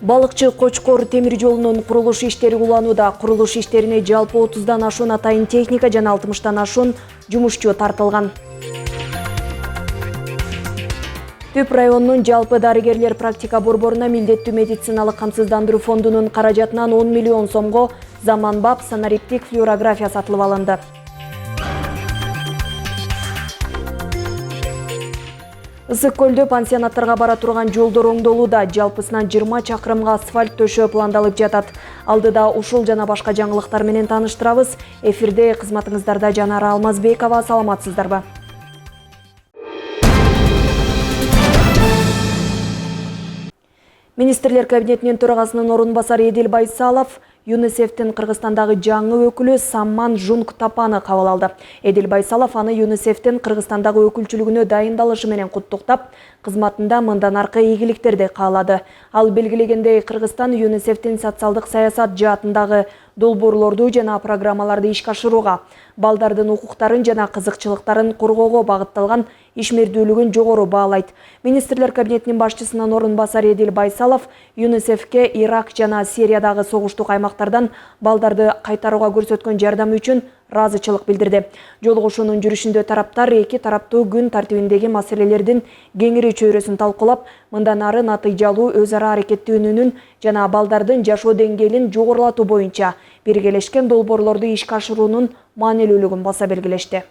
Балыкчы Кочкор темир жолунун курулуш иштери уланууда. Курулуш иштерине жалпы 30дан ашуун атайын техника жана 60тан ашуун жумушчу тартылган. Түп районунун жалпы дарыгерлер практика борборуна милдеттүү медициналык камсыздандыруу фондунун каражатынан 10 миллион сомго заманбап санариптик флюорография сатылып алынды. Ысык көлдө пансионаттарга бара турган жолдор оңдолууда. Жалпысынан 20 чакырымга асфальт төшөө пландалып жатат. Алдыда ушул жана башка жаңылыктар менен тааныштырабыз. Эфирде кызматыңыздарда Жанара Алмазбекова. Саламатсыздарбы? Министрлер кабинетинин төрагасынын орун басары Эдил Байсалов ЮНИСЕФтин Кыргызстандагы жаңы өкүлү Самман Жунгтапаны кабыл алды. Эдил Байсалов аны ЮНИСЕФтин Кыргызстандагы өкүлчүлүгүнө дайындалышы менен куттуктап, кызматында мындан аркы ийгиликтерди каалады. Ал белгилегендей, Кыргызстан ЮНИСЕФтин социалдык саясат жаатындагы долбоорлорду жана программаларды ишке ашырууга, балдардын укуктарын жана кызыкчылыктарын коргоого багытталган ишмердүүлүгүн жогору баалайт. Министрлер кабинетинин башчысынын орун басары Эдил Байсалов ЮНИСЕФке Ирак жана Сириядагы согуштук аймактардан балдарды кайтарууга көрсөткөн жардамы үчүн ыраазычылык билдирди. Жолугушуунун жүрүшүндө тараптар эки тараптуу күн тартибиндеги маселелердин кеңири чөйрөсүн талкуулап, мындан ары натыйжалуу өз ара аракеттенүүнүн жана балдардын жашоо деңгээлин жогорулатуу боюнча биргелешкен долбоорлорду ишке ашыруунун маанилүүлүгүн баса белгилешти.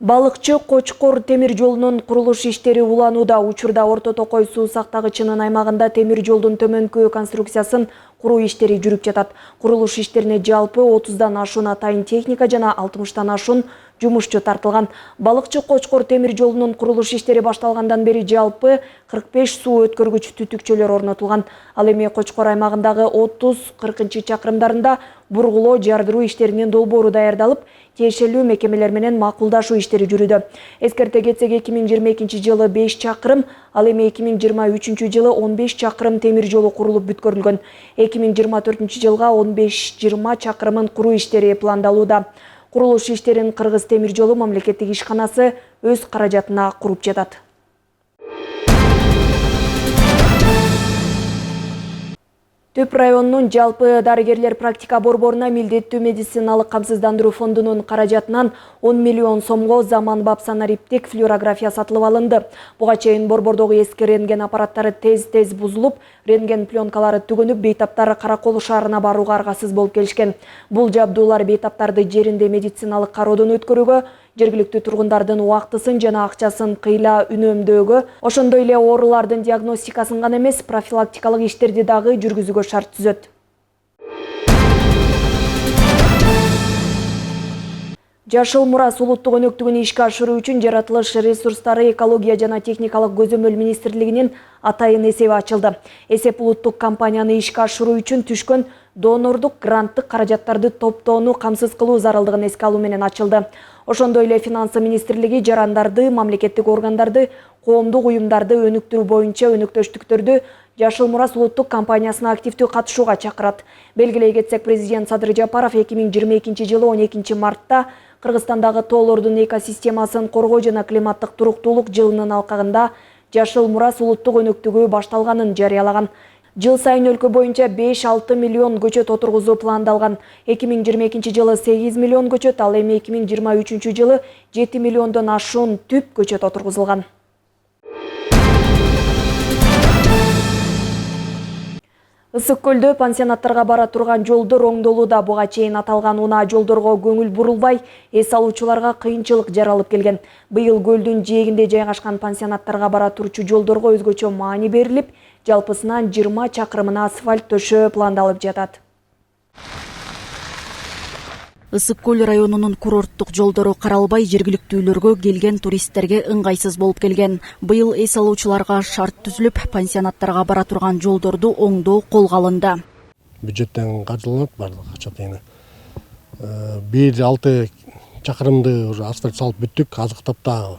Балыкчы Кочкор темир жолунун курулуш иштери уланууда. Учурда Орто Токой суу сактагычынын аймагында темир жолдун төмөнкү конструкциясын куруу иштери жүрүп жатат. Курулуш иштерине жалпы 30дан ашуун атайын техника жана 60тан ашуун жумушчу тартылган. Балыкчы Кочкор темир жолунун курулуш иштери башталгандан бери жалпы 45 суу өткөргүч түтүкчөлөр орнотулган. Ал эми Кочкор аймагындагы 30-40 чакырымдарында бургулоо жардыруу иштеринин долбоору даярдалып, тиешелүү мекемелер менен макулдашуу иштери жүрүүдө. Эскерте кетсек, 2022 жылы 5 чакырым, ал эми 2023 жылы 15 чакырым темир жолу курулуп бүткөрүлгөн. 2024 жылга 15-20 чакырымын куруу иштери пландалууда. Курулуш иштерин Кыргыз темир жолу мамлекеттик ишканасы өз каражатына куруп жатат. Түп районунун жалпы дарыгерлер практика борборуна милдеттүү медициналык камсыздандыруу фондунун каражатынан 10 миллион сомго заманбап санариптик флюорография сатылып алынды. Буга чейин борбордогу эски рентген аппараттары тез бузулуп, рентген пленкалары түгөнүп, бейтаптар Каракол шаарына барууга аргасыз болуп келишкен. Бул жабдуулар бейтаптарды жеринде медициналык кароодон өткөрүүгө, жергиликтүү тургундардын убактысын жана акчасын кыйла үнөмдөөгө, ошондой эле оорулардын диагностикасын гана эмес, профилактикалык иштерди дагы жүргүзүүгө шарт түзөт. Жашыл Мурас улуттук өнөктүгүн ишке ашыруу үчүн жаратылыш ресурстары, экология жана техникалык көзөмөл министрлигинин атайын эсеби ачылды. Эсеп улуттук компанияны ишке ашыруу үчүн түшкөн донордук гранттык каражаттарды топтоону камсыз кылуу зарылдыгын эске алуу менен ачылды. Ошондой эле финансы министрлиги жарандарды, мамлекеттик органдарды, коомдук уюмдарды өнүктүрүү боюнча өнөктөштүктөрдү Жашыл Мурас улуттук компаниясына активдүү катышууга чакырат. Белгилей кетсек, президент Садыр Жапаров 2022 жылы 12 мартта Кыргызстандагы тоолордун экосистемасын коргоо жана климаттык туруктуулук жылынын алкагында Жашыл Мурас улуттук өнөктүгү башталганын жарыялаган. Жыл сайын өлкө боюнча 5-6 миллион көчөт отургузуу пландалган. 2022 жылы 8 миллион көчөт, ал эми 2023 жылы 7 миллиондон ашуун түп көчөт отургузулган. Ысык көлдө пансионаттарга бара турган жолдор оңдолууда. Буга чейин аталган унаа жолдорго көңүл бурулбай, эс алуучуларга кыйынчылык жаралып келген. Быйыл көлдүн жээгинде жайгашкан пансионаттарга бара турчу жолдорго өзгөчө маани берилип, жалпысынан 20 чакырымына асфальт төшөө пландалып жатат. Ысык көл районунун курорттук жолдору каралбай, жергиликтүүлөргө келген туристтерге ыңгайсыз болуп келген. Быйыл эс алуучуларга шарт түзүлүп, пансионаттарга бара турган жолдорду оңдоо колго алынды. Бюджеттен каржыланат барлык акча тегине. 1-6 чакырымды уже асфальт салып бүттүк, азыктап дагы.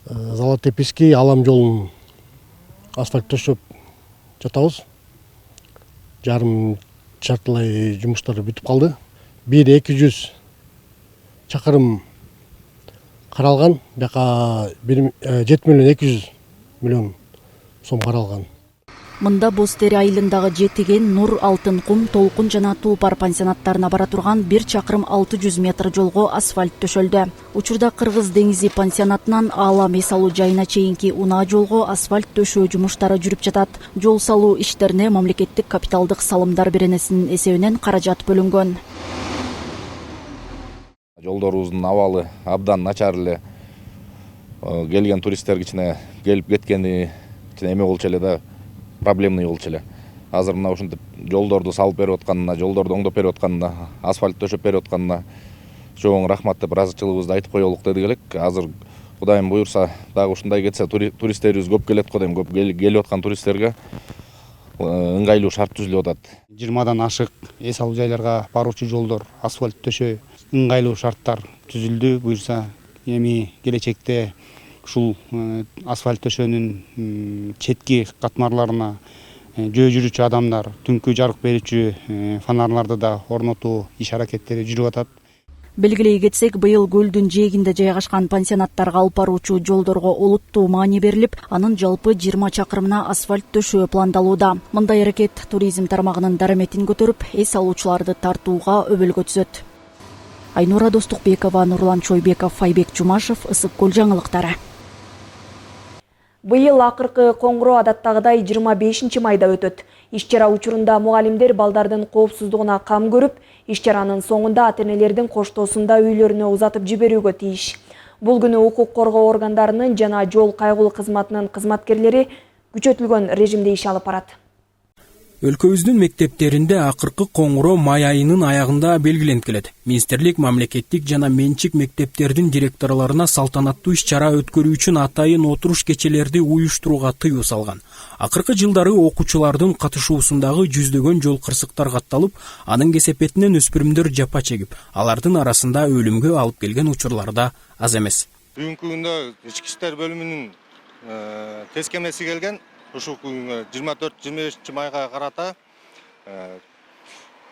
Золотописки Алам жолун асфальт төшөп жатабыз. Жарым жартылай жумуштар бүтүп калды. 1-200 чакырым каралган. Бияка 7.200.000.000 сом каралган. Мында Бостери айылындагы Жетиген, Нур, Алтын кум, Толкун жана Тулпар пансионаттарына бара турган 1 чакырым 600 метр жолго асфальт төшөлдү. Учурда Кыргыз деңизи пансионатынан Аалам эс алуу жайына чейинки унаа жолго асфальт төшөө жумуштары жүрүп жатат. Жол салуу иштерине мамлекеттик капиталдык салымдар беренесинин эсебинен каражат бөлүнгөн. Жолдорубуздун абалы абдан начар эле. Келген туристтер кичине келип кеткени кичине эме болчу эле да, проблемный болчу эле. Азыр мына ушинтип жолдорду салып берип атканына, жолдорду оңдоп берип атканына, асфальт төшөп берип атканына чоң рахмат деп ыраазычылыгыбызды айтып коелук дедик элек. Азыр Кудайым буюрса дагы ушундай кетсе туристтерибиз көп келет го дейм. Көп келип аткан туристтерге ыңгайлуу шарт түзүлүп атат. 20дан ашык эс алуу жайларга баруучу жолдор асфальт төшөө ыңгайлуу шарттар түзүлдү. Буюрса эми келечекте ушул асфальт төшөөнүн четки катмарларына жөө жүрүүчү адамдар түнкү жарык берүүчү фонарларды да орнотуу иш аракеттери жүрүп атат. Белгилей кетсек, быйыл көлдүн жээгинде жайгашкан пансионаттарга алып баруучу жолдорго олуттуу маани берилип, анын жалпы 20 чакырымына асфальт төшөө пландалууда. Мындай аракет туризм тармагынын дараметин көтөрүп, эс алуучуларды тартууга өбөлгө түзөт. Айнура Достукбекова, Нурлан Чойбеков, Айбек Жумашев, Ысык Көл жаңылыктары. Быйыл акыркы коңгуроо адаттагыдай 25 майда өтөт. Иш-чара учурунда мугалимдер балдардын коопсуздугуна кам көрүп, иш-чаранын соңунда ата-энелердин коштоосунда үйлөрүнө узатып жиберүүгө тийиш. Бул күнү укук коргоо органдарынын жана жол кайгылуу кызматынын кызматкерлери күчөтүлгөн режимде иш алып барат. Өлкөбүздүн мектептеринде акыркы коңгуроо май айынын аягында белгиленип келет. Министрлик мамлекеттик жана менчик мектептердин директорлоруна салтанаттуу иш-чара өткөрүү үчүн атайын отуруш кечелерди уюштурууга тыюу салган. Акыркы жылдары окуучулардын катышуусундагы жүздөгөн жол кырсыктар катталып, анын кесепетинен өспүрүмдөр жапа чегип, алардын арасында өлүмгө алып келген учурлар да аз эмес. Бүгүнкү күндө ички иштер бөлүмүнүн тескемеси келген. Ушул күнгө 24-25 майга карата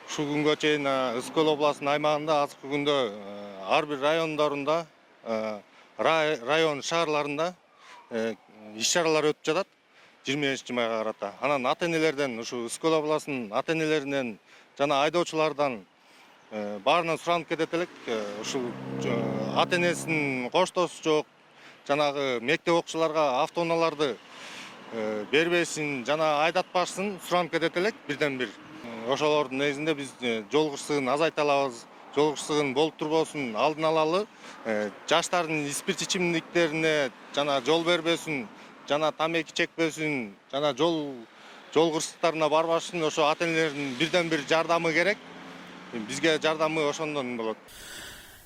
ушул күнгө чейин Ысык Көл областынын аймагында азыркы күндө ар бир райондорунда, район шаарларында иш-чаралар өтүп жатат 25 майга карата. Анан ата-энелерден, ушул Ысык Көл областынын ата-энелеринен жана айдоочулардан баарынан суранып кетет элек. Ушул ата-энесинин коштоосу жок, жанагы мектеп окуучуларга автоунааларды бербесин жана айдатпашсын суранып кетет элек бирден бир. Ошолордун негизинде биз жол кырсыгын азайта алабыз. Жол кырсыгын болуп турбосун алдын алалы, жаштардын спирт ичимдиктерине жана жол бербесин, жана тамеки чекпесин, жана жол кырсыктарына барбашсын. Ошо ата-энелердин бирден бир жардамы керек. Бизге жардамы ошондон болот.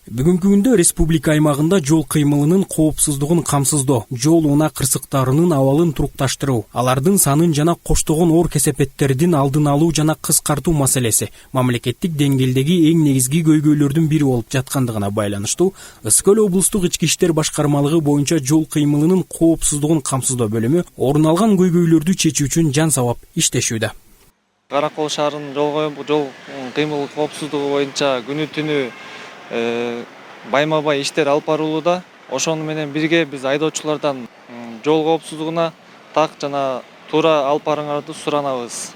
Бүгүнкү күндө республика аймагында жол кыймылынын коопсуздугун камсыздоо, жол унаа кырсыктарынын абалын турукташтыруу, алардын санын жана коштогон оор кесепеттердин алдын алуу жана кыскартуу маселеси мамлекеттик деңгээлдеги эң негизги көйгөйлөрдүн бири болуп жаткандыгына байланыштуу Ысык Көл облустук ички иштер башкармалыгы боюнча жол кыймылынын коопсуздугун камсыздоо бөлүмү орун алган көйгөйлөрдү чечүү үчүн жан сабап иштешүүдө. Каракол шаарынын жол кыймыл коопсуздугу боюнча күнү түнү байма-бай иштер алып барылууда. Ошону менен бирге биз айдоочулардан жол коопсуздугуна так жана туура алып барыңарды суранабыз.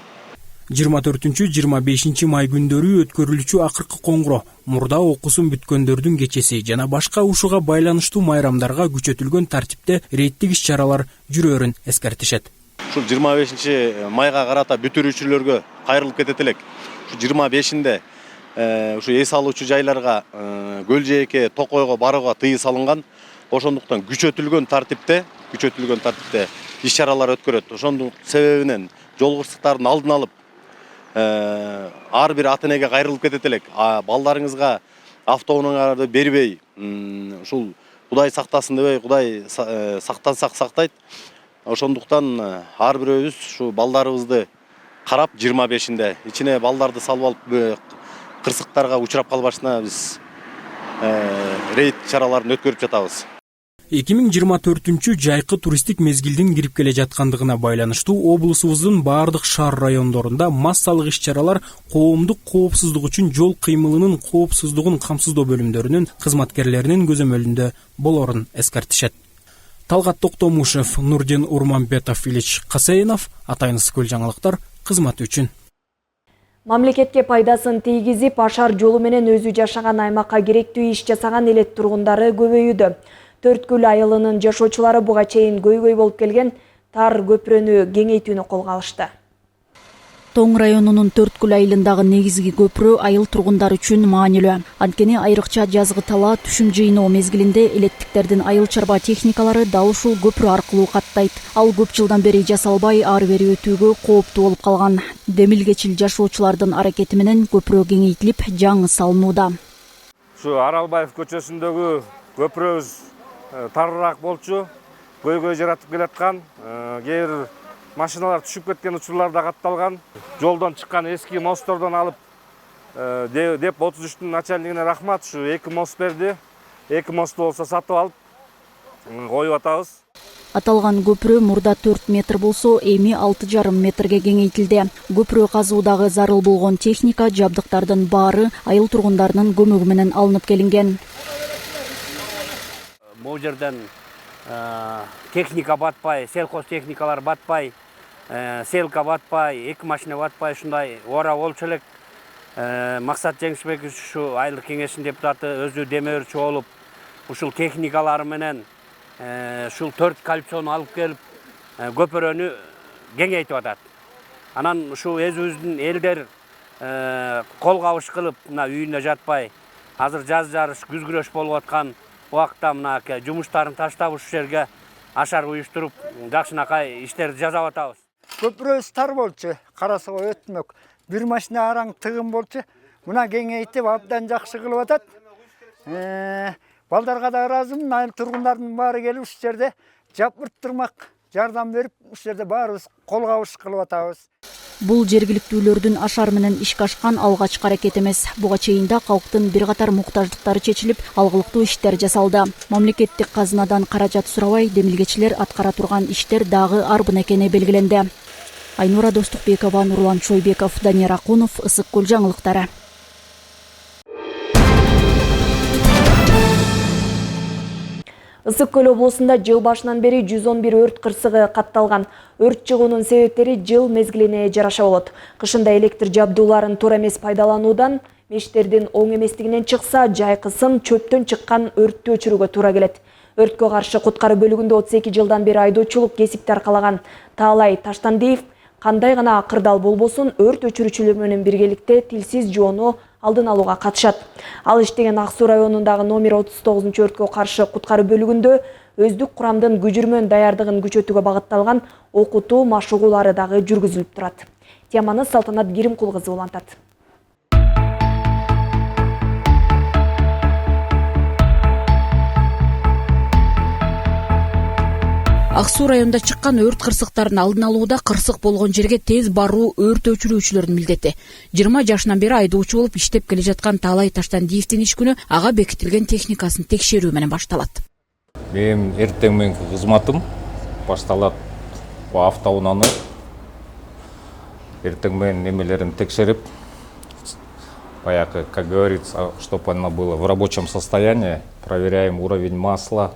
24-25 май күндөрү өткөрүлүүчү акыркы коңгуроо мурда окуусун бүткөндөрдүн кечеси жана башка ушуга байланыштуу майрамдарга күчөтүлгөн тартипте рейдтик иш-чаралар жүрөөрүн эскертишет. Ушул 25 майга карата бүтүрүүчүлөргө кайрылып кетет элек. Ушу 25-inde ушу эс алуучу жайларга көл жээкке, токойго барууга тыюу салынган. Ошондуктан күчөтүлгөн тартипте иш-чаралар өткөрөт. Ошондун себебинен жол кырсыктарын алдын алып, ар бир ата-энеге кайрылып кетет элек. Балдарыңызга автоунааңарды бербей, ушул Кудай сактасын дебей, Кудай сактансак сактайт. Ошондуктан ар бирөөбүз ушу балдарыбызды карап 25-inde ичине балдарды салып алып кырсыктарга учурап калбашына биз рейд чараларын өткөрүп жатабыз. 2024 жайкы туристтик мезгилдин кирип келе жаткандыгына байланыштуу облусубуздун баардык шаар райондорунда массалык иш-чаралар коомдук коопсуздук үчүн жол кыймылынын коопсуздугун камсыздоо бөлүмдөрүнүн кызматкерлеринин көзөмөлүндө болорун эскертишет. Талгат Токтомушев, Нурдин Урманбетов, Ильич Касейнов, Атайын Ысыкөл жаңылыктар кызматы үчүн. Мамлекетке пайдасын тийгизип, ашар жолу менен өзү жашаган аймакка керектүү иш жасаган элет тургундары көбөйүүдө. Төрткүл айылынын жашоочулары буга чейин көйгөй болуп келген тар көпүрөнү кеңейтүүнү колго алышты. Тоң районунун Төрткүл айылындагы негизги көпүрө айыл тургундары үчүн маанилүү. Анткени айрыкча жазгы тала түшүм жыйноо мезгилинде элеттиктердин айыл чарба техникалары дал ушул көпүрө аркылуу каттайт. Ал көп жылдан бери жасалбай, ары бери өтүүгө кооптуу болуп калган. Демилгечил жашоочулардын аракети менен көпүрө кеңейтилип, жаңы салынууда. Ушу Аралбаев көчөсүндөгү көпүрөбүз тарыраак болчу, көйгөй жаратып келаткан, кээ бир машиналар түшүп кеткен учурлар да катталган. Жолдон чыккан эски мосттордон алып деп 33-түн начальнигине рахмат, ушу 2 мост берди. 2 мосту болсо сатып алып коюп атабыз. Аталган көпүрө мурда 4 метр болсо, эми 6,5 метрге кеңейтилди. Көпүрө казуудагы зарыл болгон техника, жабдыктардын баары айыл тургундарынын көмөгү менен алынып келинген. Бул жерден техника батпай, селхоз техникалар батпай, селка батпай, 2 машина батпай, ушундай ора болчу элек. Максат Жеңишбеков ушу айылдык кеңештин депутаты өзү демөөрчү болуп, ушул техникалары менен ушул 4 кольцону алып келип, көпүрөнү кеңейтип атат. Анан ушу өзүбүздүн элдер кол кабыш кылып, мына үйүнө жатпай, азыр жаз жарыш, күз күрөш болуп аткан убакта мына жумуштарын таштап ушул жерге ашар уюштуруп, жакшынакай иштерди жасап атабыз. Көпүрөбүз тар болчу, карасага өтмөк. Бир машина араң тыгын болчу. Мына кеңейтип абдан жакшы кылып атат. Балдарга да ыраазымын, айыл тургундардын баары келип ушул жерде жапырттырмак, жардам берип, ушул жерде баарыбыз кол кабыш кылып атабыз. Бул жергиликтүүлөрдүн ашар менен ишке ашкан алгачкы аракет эмес. Буга чейин да калктын бир катар муктаждыктары чечилип, алгылыктуу иштер жасалды. Мамлекеттик казынадан каражат сурабай, демилгечилер аткара турган иштер дагы арбын экени белгиленди. Айнура Достукбекова, Нурлан Чойбеков, Данияр Акунов, Ысык-Көл жаңылыктары. Ысык-Көл облусунда жыл башынан бери 111 өрт кырсыгы катталган. Өрт чыгуунун себептери жыл мезгилине жараша болот. Кышында электр жабдууларын туура эмес пайдалануудан, мештердин оң эместигинен чыкса, жайкысын чөптөн чыккан өрттү өчүрүүгө туура келет. Өрткө каршы куткаруу бөлүгүндө 32 жылдан бери айдоочулук кесипти аркалаган Таалай Таштандиев кандай гана акырдал болбосун өрт өчүрүүчүлөр менен биргеликте тилсиз жоону алдын алууга катышат. Ал иштеген Ак Суу районундагы номер 39-өрткө каршы куткаруу бөлүгүндө өздүк курамдын күжүрмөн даярдыгын күчөтүүгө багытталган окутуу машыгуулары дагы жүргүзүлүп турат. Теманы Салтанат Киримкул кызы улантат. Ак Суу районунда чыккан өрт кырсыктарын алдын алууда кырсык болгон жерге тез баруу өрт өчүрүүчүлөрдүн милдети. 20 жашынан бери айдоочу болуп иштеп келе жаткан Таалай Таштандиевдин иш күнү ага бекитилген техникасын текшерүү менен башталат. Менин эртең мененки кызматым башталат автоунааны эртең менен немелерин текшерип, баягы, как говорится, чтобы оно было в рабочем состоянии, проверяем уровень масла,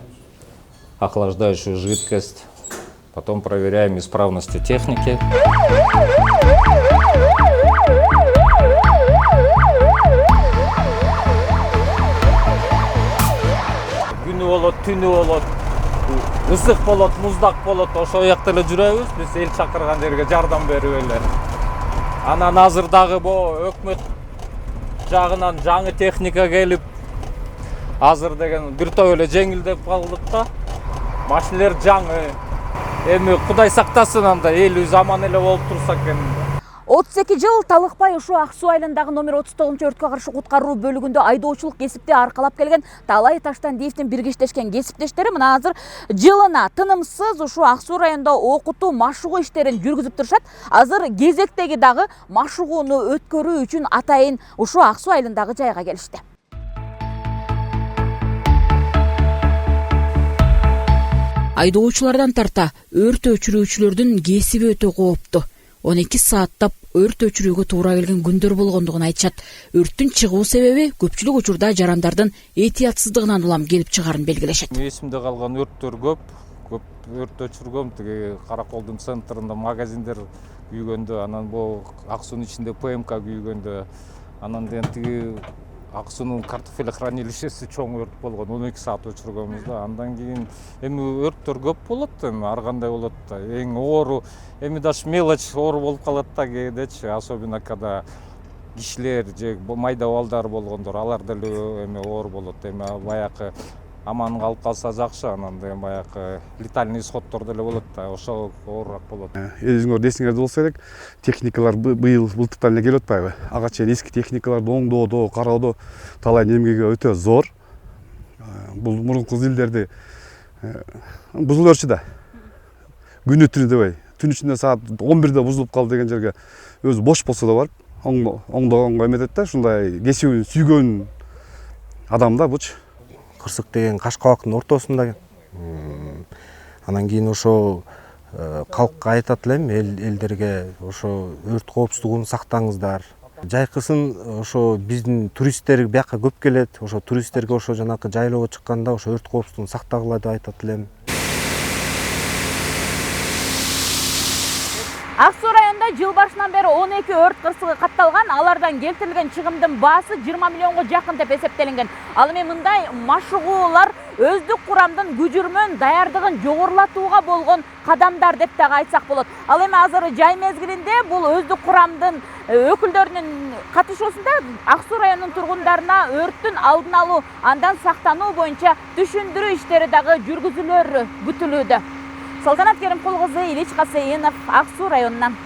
охлаждающую жидкость, потом проверяем исправности техники. Күнү болот, түнү болот, ысык болот, муздак болот, ошол жакта эле жүрөбүз, биз эл чакырган жерге жардам берип эле. Анан азыр дагы өкмөт жагынан жаңы техника келип, азыр деген бир топ эле жеңилдеп калдык да. Машинелер жаңы. Эми Кудай сактасын, анда эл заман эле болуп турса экен. 32 жыл талыкпай ушу Ак Суу айылындагы номер 39-өрткө каршы куткаруу бөлүгүндө айдоочулук кесипти аркалап келген Таалай Таштандиевдин биргештешкен кесиптештери мына азыр жылына тынымсыз ушу Ак Суу районунда окутуу машыгуу иштерин жүргүзүп турушат. Азыр кезектеги дагы машыгууну өткөрүү үчүн атайын ушу Ак Суу айылындагы жайга келишти. Айдоочулардан тарта өрт өчүрүүчүлөрдүн кесиби өтө кооптуу. 12 сааттап өрт өчүрүүгө туура келген күндөр болгондугун айтышат. Өрттүн чыгуу себеби көпчүлүк учурда жарандардын этиятсыздыгынан улам келип чыгарын белгилешет. Эсимде калган өрттөр көп өрт өчүргөм. Тиги Караколдун центринде магазиндер күйгөндө, анан бул Ак суунун ичинде ПМК күйгөндө, анан тиги Ак суунун картофель хранилищеси чоң өрт болгон, 12 саат өчүргөнбүз да. Андан кийин эми өрттөр көп болот, эми ар кандай болот да. Эң оору эми даже мелочь оору болуп калат да кээдечи, особенно когда кишилер же майда балдар болгондор, алар деле эми оору болот. Эми баягы аман калып калса жакшы, анан баягы летальный исходдор деле болот да, ошол оорураак болот. Өзүңөр эсиңерде болсо керек, техникалар былтыртан эле келип атпайбы? Ага чейин эски техникаларды оңдоодо, кароодо талай эмгеги өтө зор. Бул мурунку зилдерди бузулуп берчү да. Күнү түнү дебей, түн ичинде саат 11-де бузулуп калды деген жерге өзү бош болсо да барып оңдогонго эметет да, ушундай кесибин сүйгөн адам да бучу. Кырсык деген Кашкабактын ортосунда. Анан кийин ошо калкка айтат элем, элдерге ошо өрт коопсуздугун сактаңыздар. Жайкысын ошо биздин туристтер бияка көп келет. Ошо туристтерге ошо жанакы жайлоого чыкканда ошо өрт коопсуздугун сактагыла деп айтат элем. Ак Суу районунда жыл башынан бери 12 өрт кырсыгы катталган, алардан келтирилген чыгымдын баасы 20 миллионго жакын деп эсептелинген. Ал эми мындай машыгуулар өздүк курамдын күжүрмөн даярдыгын жогорулатууга болгон кадамдар деп дагы айтсак болот. Ал эми азыр жай мезгилинде бул өздүк курамдын өкүлдөрүнүн катышуусунда Ак Суу районунун тургундарына өрттүн алдын алуу, андан сактануу боюнча түшүндүрүү иштери дагы жүргүзүлөр күтүлүүдө. Салтанат Керимкул кызы, Илич Касейинов, Ак Суу районунан.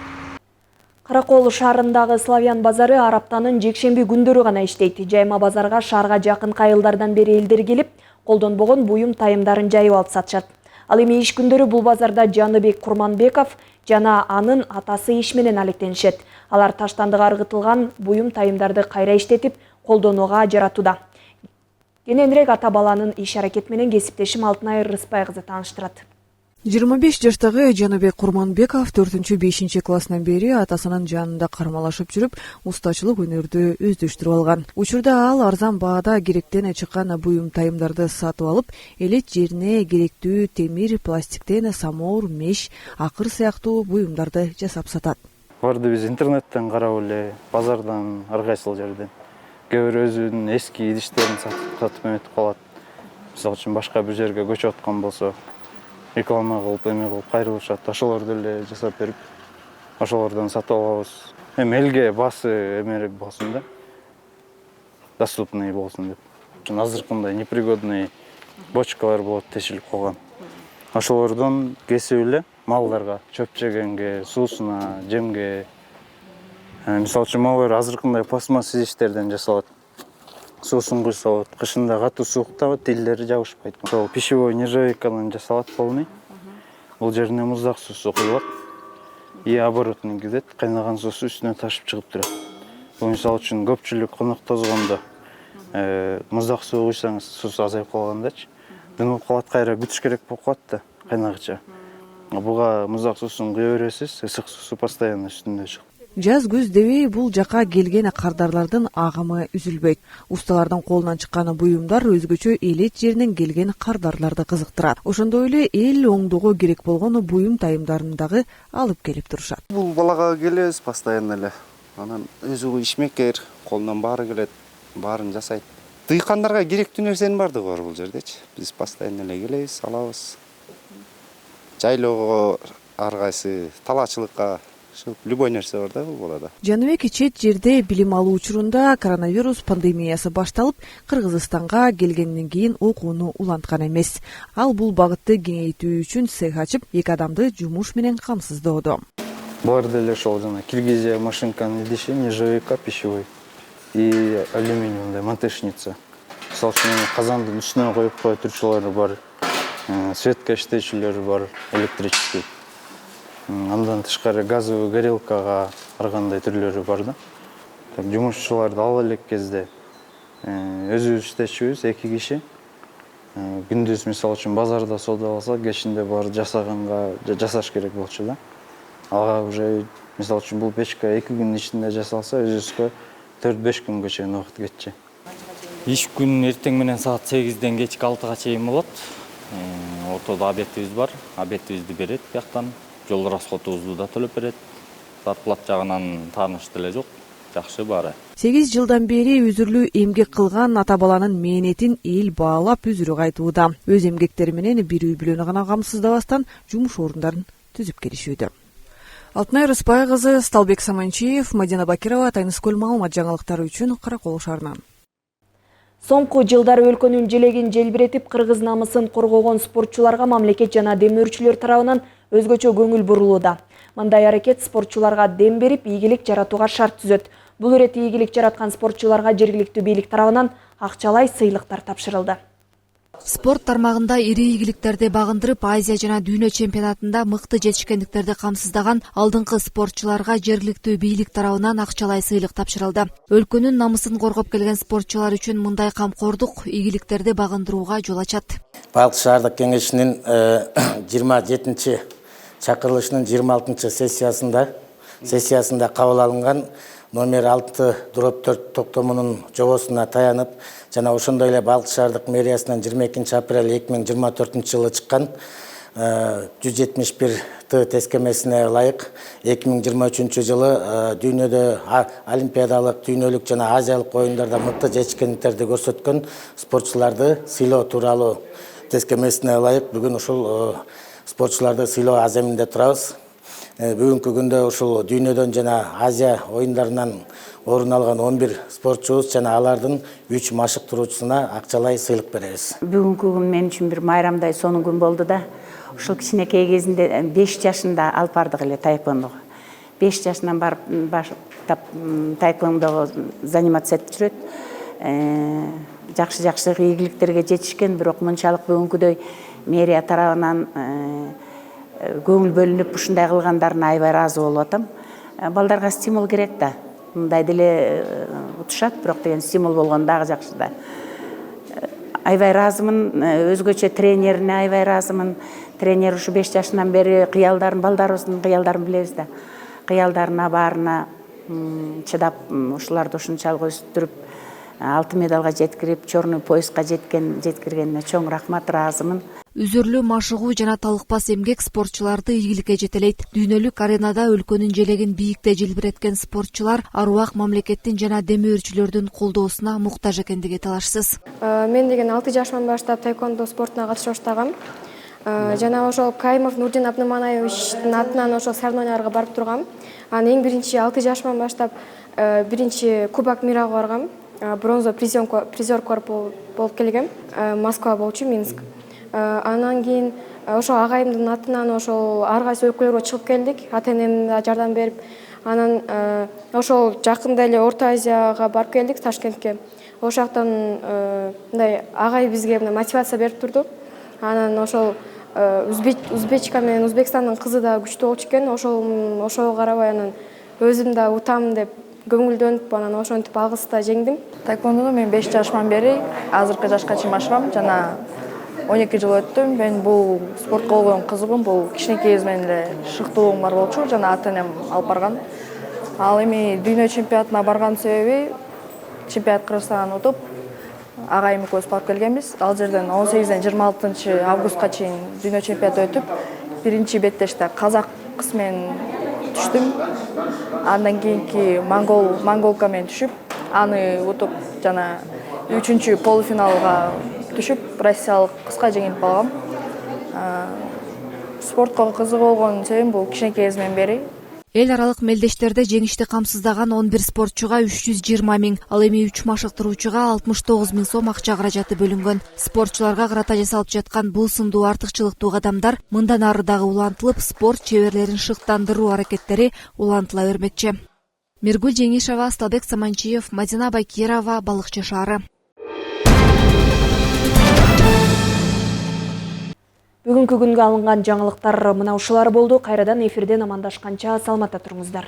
Каракол шаарындагы Славян базары ар аптанын жекшемби күндөрү гана иштейт. Жайма базарга шаарга жакын кайылдардан бери элдер келип, колдонбогон буюм тайымдарын жайып алып сатышат. Ал эми иш күндөрү бул базарда Жаныбек Курманбеков жана анын атасы иш менен алектенишет. Алар таштандыга ыргытылган буюм тайымдарды кайра иштетип, колдонууга жаратууда. Кененирээк ата баланын иш аракети менен кесиптешим Алтынай Рыспай кызы тааныштырат. 25 жаштагы Жаныбек Курманбеков 4-5 классынан бери атасынын жанында кармалашып жүрүп, устачылык өнөрдү өздөштүрүп алган. Учурда ал арзан баада керектен чыккан буюм тайымдарды сатып алып, элет жерине керектүү темир, пластиктен самор, меш, акыр сыяктуу буюмдарды жасап сатат. Барды биз интернеттен карап эле, базардан, ар кайсыл жерден. Кээ бир өзүнүн эски идиштерин сатып эметип калат. Мисалы үчүн башка бир жерге көчүп аткан болсо, реклама кылып, эме кылып кайрылышат. Ошолорду эле жасап берип, ошолордон сатып алабыз. Эми элге баасы эмерээк болсун да, доступный болсун деп. Азыркындай непригодный бочкалар болот тешилип калган. Ошолордон кесип эле малдарга, чөп жегенге, суусуна, жемге. Мисалы үчүн малдар азыркындай пластмасс идиштерден жасалат. Суусун куйса болот, кышында катуу суукта тилдери жабышпайт. Ошол пищевой нержавейкадан жасалат полный. Бул жерине муздак суусу куюлат. И оборотный кидет, кайнаган суусу үстүнө ташып чыгып турат. Бул мисалы үчүн көпчүлүк конок тозгондо муздак суу куйсаңыз суусу азайып калгандачы. Дымып калат, кайра күтүш керек болуп калат да кайнагыча. Буга муздак суусун куя бересиз, ысык суусу постоянно үстүндө чыгат. Жаз көз дебей бул жака келген кардарлардын агымы үзүлбөйт. Усталардын колунан чыккан буюмдар өзгөчө элет жеринен келген кардарларды кызыктырат. Ошондой эле эл оңдоого керек болгон буюм тайымдарын дагы алып келип турушат. Бул балага келебиз постоянно эле. Анан өзү ишмекер, колунан баары келет, баарын жасайт. Дыйкандарга керектүү нерсенин баардыгы бар бул жердечи. Биз постоянно эле келебиз, алабыз. Жайлоого ар кайсы талаачылыкка любой нерсе бар да бул балада. Жаныбек чет жерде билим алуу учурунда коронавирус пандемиясы башталып, Кыргызстанга келгенден кийин окууну уланткан эмес. Ал бул багытты кеңейтүү үчүн цех ачып, 2 адамды жумуш менен камсыздоодо. Булар деле ошол жана Киргизия машинканын идиши, нержавейка пищевой и алюминиевая монтажница. Мисалы үчүн казандын үстүнө коюп кое турчулары бар, светка иштечүлөрү бар, электрический. Андан тышкары газовый горелкага ар кандай түрлөрү бар да. Жумушчуларды алып элек кезде өзүбүз иштечүбүз, 2 киши. Күндүз мисалы үчүн базарда соода алса, кечинде бар жасаш керек болчу да. Ага уже мисалы үчүн бул печка 2 күндүн ичинде жасалса, өзүбүзгө 4-5 күнгө чейин убакыт кетчү. Иш күн эртең менен саат 8-ден кечки 6-га чейин болот. Ортодо обедибиз бар, обедибизди берет бияктан. Жол расходубузду да төлөп берет. Зарплат жагынан тааныш деле жок. Жакшы баары. 8 жылдан бери үзүрлүү эмгек кылган ата баланын мээнетин эл баалап үзүрү кайтууда. Өз эмгектери менен бир үй бүлөнү гана камсыздабастан жумуш орундарын түзүп келишүүдө. Алтынай Рыспай кызы, Сталбек Саманчиев, Мадина Бакирова, Тайныс Көл маалымат жаңылыктары үчүн Каракол шаарынан. Соңку жылдары өлкөнүн желегин желбиретип, кыргыз намысын коргогон спортчуларга мамлекет жана демөөрчүлөр тарабынан өзгөчө көңүл бурулууда. Мындай аракет спортчуларга дем берип, ийгилик жаратууга шарт түзөт. Бул ирет ийгилик жараткан спортчуларга жергиликтүү бийлик тарабынан акчалай сыйлыктар тапшырылды. Спорт тармагында ири ийгиликтерди багындырып, Азия жана дүйнө чемпионатында мыкты жетишкендиктерди камсыздаган алдыңкы спортчуларга жергиликтүү бийлик тарабынан акчалай сыйлык тапшырылды. Өлкөнүн намысын коргоп келген спортчулар үчүн мындай камкордук ийгиликтерди багындырууга жол ачат. Балык шаардык кеңешинин 27-чи чакырылышынын 26-чы сессиясында кабыл алынган номер 6/4 токтомунун жобосуна таянып, жана ошондой эле Балык шаардык мэриясынан 22 апрель 2024 жылы чыккан 171 тескемесине ылайык 2023 жылы дүйнөдө олимпиадалык, дүйнөлүк жана азиялык оюндарда мыкты жетишкендиктерди көрсөткөн спортчуларды сыйлоо тууралуу тескемесине ылайык бүгүн ушул спортчуларды сыйлоо аземинде турабыз. Бүгүнкү күндө ушул дүйнөдөн жана Азия оюндарынан орун алган 11 спортчубуз жана алардын 3 машыктыруучусуна акчалай сыйлык беребиз. Бүгүнкү күн мен үчүн бир майрамдай сонун күн болду да. Ушул кичинекей кезинде 5 жашында алып бардык эле таэквондого. 5 жашынан барып баштап таэквондого заниматься этип жүрөт. Жакшы ийгиликтерге жетишкен, бирок мынчалык бүгүнкүдөй мэрия тарабынан көңүл бөлүнүп ушундай кылгандарына аябай ыраазы болуп атам. Балдарга стимул керек да. Мындай деле утушат, бирок деген стимул болгон дагы жакшы да. Аябай ыраазымын, өзгөчө тренерине аябай ыраазымын. Тренер ушу 5 жашынан бери кыялдарын, балдарыбыздын кыялдарын билебиз да. Кыялдарына баарына чыдап, ушуларды ушунчалык өстүрүп, алтын медалга жеткирип, черный пояска жеткиргенине чоң рахмат, ыраазымын. Үзүрлүү машыгуу жана талыкпас эмгек спортчуларды ийгиликке жетелейт. Дүйнөлүк аренада өлкөнүн желегин бийикте желбиреткен спортчулар ар убак мамлекеттин жана демөөрчүлөрдүн колдоосуна муктаж экендиги талашсыз. Мен деген 6 жашымдан баштап таэквондо спортуна катышып баштагам. Жана ошол Каймов Нурдин Абныманаевичтин атынан ошол соревнованияларга барып тургам. Анан эң биринчи 6 жашымдан баштап биринчи Кубок мирага баргам. Бронза призер болуп келгем. Москва болчу, Минск. Анан кийин ошол агайымдын атынан ошол ар кайсы өлкөлөргө чыгып келдик, ата-энем да жардам берип. Анан ошол жакында эле Орто Азияга барып келдик, Ташкентке. Ошол жактан мындай агай бизге мотивация берип турду. Анан ошол Узбечка менен Узбекстандын кызы да күчтүү болчу экен. Ошого карабай анан өзүм да утам деп көңүлдөнүп, анан ошентип алгыста жеңдим. Таэквондону мен 5 жашыман бери азыркы жашка чейин машыгам жана 12 жыл өттүм. Мен бул спортко болгон кызыгым бул кичинекей кезимден эле шыктуулугум бар болчу, жана ата-энем алып барган. Ал эми дүйнө чемпионатына барган себеби чемпионат Кыргызстандан утуп, агайым экөөбүз барып келгенбиз. Ал жерден 18-ден 26 августка чейин дүйнө чемпионаты өтүп, биринчи беттеште казак кыз менен түштүм. Андан кийинки монголка менен түшүп, аны утуп жана 3-чү полуфиналга түшүп, россиялык кызга жеңилип калгам. Спортко кызык болгон себебим бул кичинекей кезимден бери. Эл аралык мелдештерде жеңишти камсыздаган 11 спортчуга 320 000, ал эми 3 машыктыруучуга 69 000 сом акча каражаты бөлүнгөн. Спортчуларга карата жасалып жаткан бул сындуу артыкчылыктуу кадамдар мындан ары дагы улантылып, спорт чеберлерин шыктандыруу аракеттери улантыла бермекчи. Миргүл Жеңишова, Сталбек Саманчиев, Мадина Бакирова, Балыкчы шаары. Бүгүнкү күнгө алынган жаңылыктар мына ушулар болду. Кайрадан эфирден амандашканча саламатта туруңуздар.